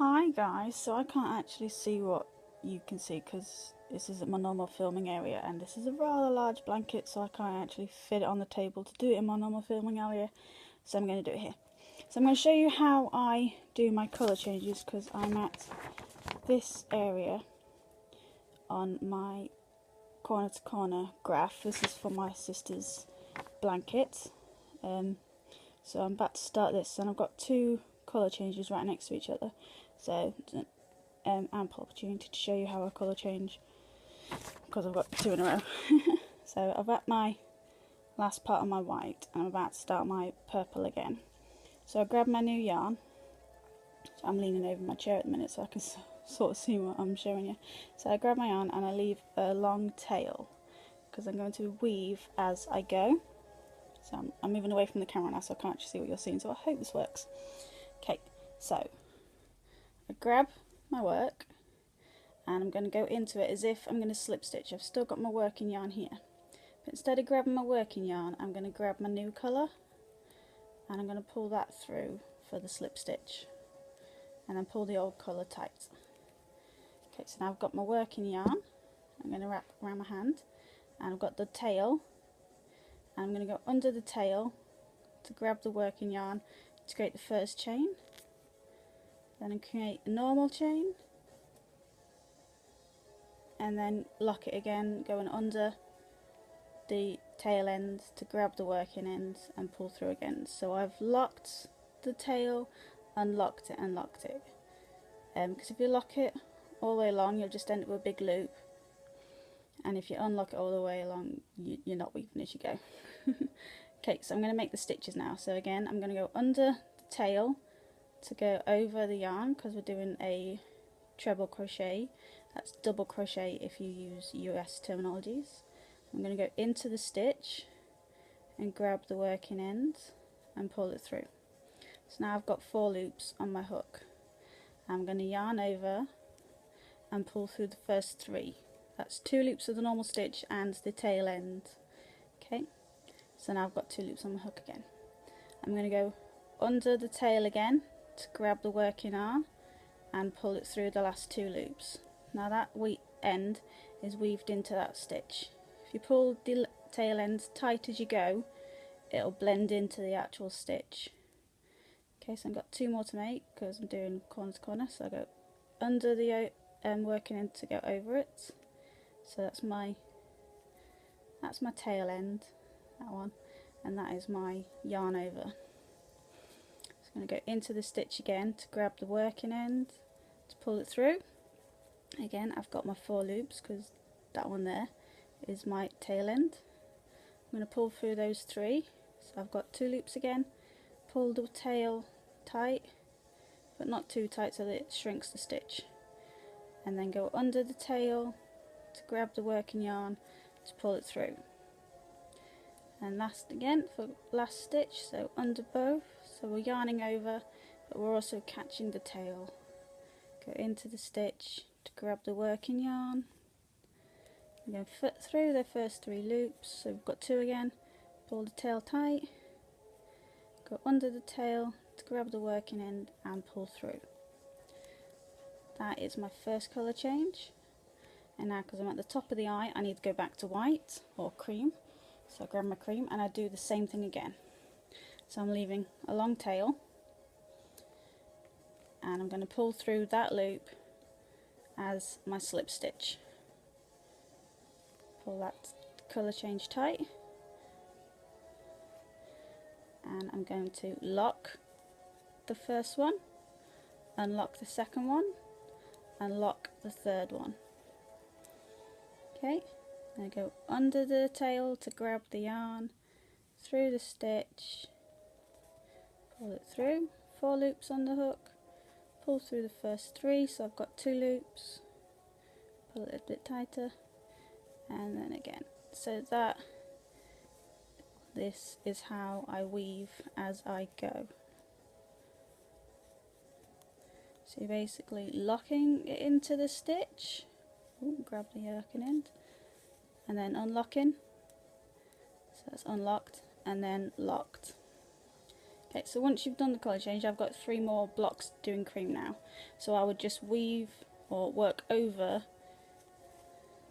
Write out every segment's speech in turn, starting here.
Hi guys, so I can't actually see what you can see because this isn't my normal filming area and this is a rather large blanket, so I can't actually fit it on the table to do it in my normal filming area, so I'm going to do it here. So I'm going to show you how I do my colour changes because I'm at this area on my corner to corner graph. This is for my sister's blanket, so I'm about to start this and I've got two colour changes right next to each other, so ample opportunity to show you how I colour change because I've got two in a row. So I've got my last part of my white and I'm about to start my purple again. So I grab my new yarn. So I'm leaning over my chair at the minute so I can sort of see what I'm showing you. So I grab my yarn and I leave a long tail because I'm going to weave as I go. So I'm moving away from the camera now so I can't actually see what you're seeing, so I hope this works. Okay, so I grab my work and I'm going to go into it as if I'm going to slip stitch. I've still got my working yarn here, but instead of grabbing my working yarn I'm going to grab my new colour and I'm going to pull that through for the slip stitch and then pull the old colour tight. Okay, so now I've got my working yarn. I'm going to wrap around my hand and I've got the tail and I'm going to go under the tail to grab the working yarn to create the first chain, then I create a normal chain and then lock it again, going under the tail end to grab the working end and pull through again. So I've locked the tail, unlocked it and locked it, because if you lock it all the way along you'll just end up with a big loop, and if you unlock it all the way along you're not weaving as you go. Okay, so I'm going to make the stitches now. So again I'm going to go under the tail to go over the yarn because we're doing a treble crochet. That's double crochet if you use US terminologies. I'm going to go into the stitch and grab the working end and pull it through. So now I've got 4 loops on my hook. I'm going to yarn over and pull through the first 3. That's 2 loops of the normal stitch and the tail end. Okay, so now I've got 2 loops on my hook again. I'm going to go under the tail again to grab the working yarn and pull it through the last 2 loops. Now that end is weaved into that stitch. If you pull the tail end tight as you go, it'll blend into the actual stitch. Okay, so I've got 2 more to make because I'm doing corner to corner. So I go under the working end to go over it. So that's my tail end, that one, and that is my yarn over. So I'm going to go into the stitch again to grab the working end to pull it through. Again I've got my 4 loops because that one there is my tail end. I'm going to pull through those 3, so I've got 2 loops again, pull the tail tight but not too tight so that it shrinks the stitch, and then go under the tail to grab the working yarn to pull it through. And last again for last stitch, so under both, so we're yarning over but we're also catching the tail. Go into the stitch to grab the working yarn, I'm going to foot through the first 3 loops, so we've got 2 again, pull the tail tight, go under the tail to grab the working end and pull through. That is my first colour change, and now because I'm at the top of the eye I need to go back to white or cream, so I grab my cream and I do the same thing again. So I'm leaving a long tail and I'm going to pull through that loop as my slip stitch. Pull that colour change tight and I'm going to lock the first one, unlock the second one, and lock the third one. Okay, I go under the tail to grab the yarn, through the stitch, pull it through, 4 loops on the hook, pull through the first 3, so I've got 2 loops, pull it a bit tighter, and then again. So this is how I weave as I go. So you're basically locking it into the stitch, grab the working end, and then unlocking, so that's unlocked and then locked. Okay, so once you've done the colour change, I've got 3 more blocks doing cream now. So I would just weave or work over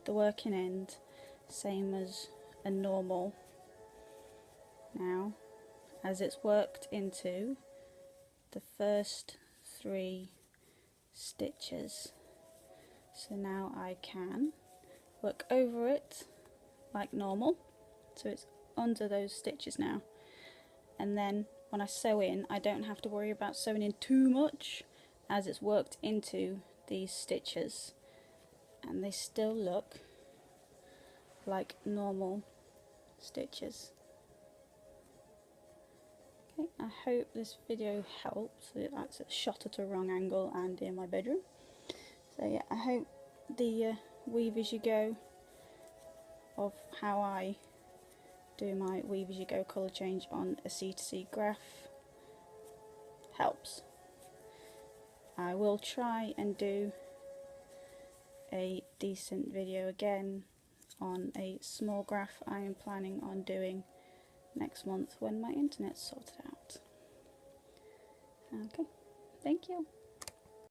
the working end, same as a normal now, as it's worked into the first 3 stitches. So now I can work over it like normal, so it's under those stitches now, and then when I sew in, I don't have to worry about sewing in too much, as it's worked into these stitches, and they still look like normal stitches. Okay, I hope this video helped. That's a shot at a wrong angle and in my bedroom. So yeah, I hope the weave as you go of how I do my weave as you go colour change on a c2c graph helps. I will try and do a decent video again on a small graph I am planning on doing next month when my internet's sorted out. Okay, thank you.